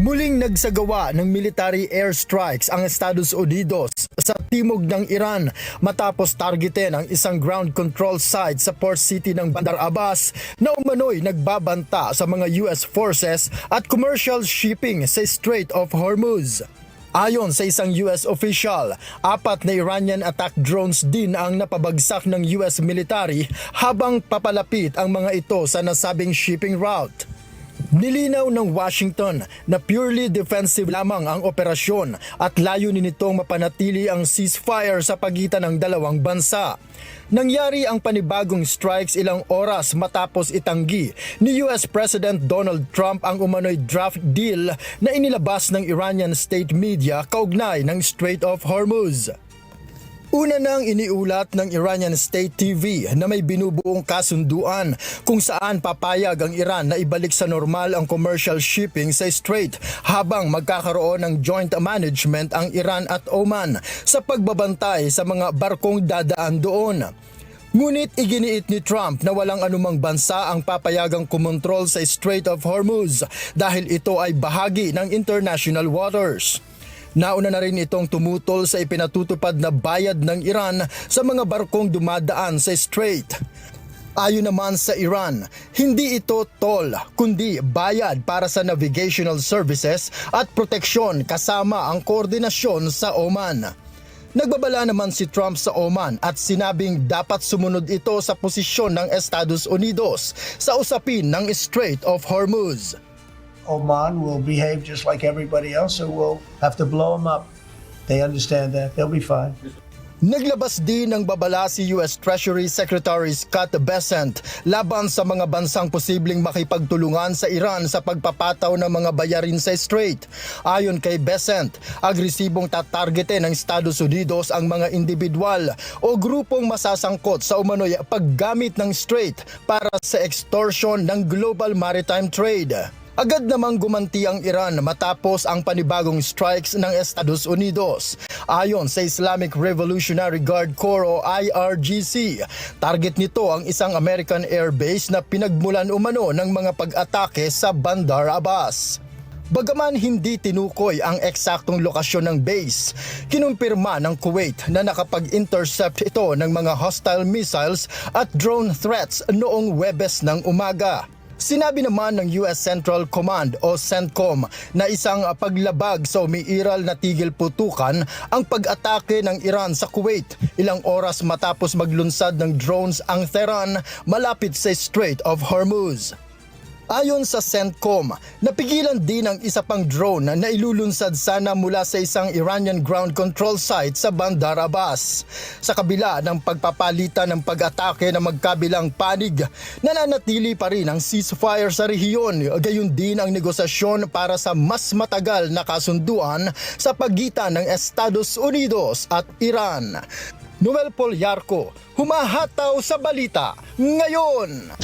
Muling nagsagawa ng military airstrikes ang Estados Unidos sa timog ng Iran matapos targetin ang isang ground control site sa port city ng Bandar Abbas na umano'y nagbabanta sa mga US forces at commercial shipping sa Strait of Hormuz. Ayon sa isang US official, 4 na Iranian attack drones din ang napabagsak ng US military habang papalapit ang mga ito sa nasabing shipping route. Nilinaw ng Washington na purely defensive lamang ang operasyon at layunin nitong mapanatili ang ceasefire sa pagitan ng dalawang bansa. Nangyari ang panibagong strikes ilang oras matapos itanggi ni US President Donald Trump ang umano'y draft deal na inilabas ng Iranian state media kaugnay ng Strait of Hormuz. Una nang iniulat ng Iranian State TV na may binubuong kasunduan kung saan papayag ang Iran na ibalik sa normal ang commercial shipping sa Strait habang magkakaroon ng joint management ang Iran at Oman sa pagbabantay sa mga barkong dadaan doon. Ngunit iginiit ni Trump na walang anumang bansa ang papayagang kumontrol sa Strait of Hormuz dahil ito ay bahagi ng international waters. Nauna na rin itong tumutol sa ipinatutupad na bayad ng Iran sa mga barkong dumadaan sa Strait. Ayon naman sa Iran, hindi ito toll kundi bayad para sa navigational services at proteksyon kasama ang koordinasyon sa Oman. Nagbabala naman si Trump sa Oman at sinabing dapat sumunod ito sa posisyon ng Estados Unidos sa usapin ng Strait of Hormuz. Oman will behave just like everybody else, so we'll have to blow them up. They understand that. They'll be fine. Naglabas din ng babala si US Treasury Secretary Scott Bessent laban sa mga bansang posibleng makipagtulungan sa Iran sa pagpapataw ng mga bayarin sa Strait. Ayon kay Bessent, agresibong tatargetin ng Estados Unidos ang mga individual o grupong masasangkot sa umano'y paggamit ng Strait para sa extortion ng global maritime trade. Agad namang gumanti ang Iran matapos ang panibagong strikes ng Estados Unidos. Ayon sa Islamic Revolutionary Guard Corps o IRGC, target nito ang isang American airbase na pinagmulan umano ng mga pag-atake sa Bandar Abbas. Bagaman hindi tinukoy ang eksaktong lokasyon ng base, kinumpirma ng Kuwait na nakapag-intercept ito ng mga hostile missiles at drone threats noong Huwebes ng umaga. Sinabi naman ng US Central Command o CENTCOM na isang paglabag sa umiiral na tigil putukan ang pag-atake ng Iran sa Kuwait ilang oras matapos maglunsad ng drones ang Tehran malapit sa Strait of Hormuz. Ayon sa CENTCOM, napigilan din ang isa pang drone na ilulunsad sana mula sa isang Iranian ground control site sa Bandar Abbas. Sa kabila ng pagpapalitan ng pag-atake ng magkabilang panig, nananatili pa rin ang ceasefire sa rehiyon, gayon din ang negosasyon para sa mas matagal na kasunduan sa pagitan ng Estados Unidos at Iran. Noel Polyarco, humahataw sa balita ngayon.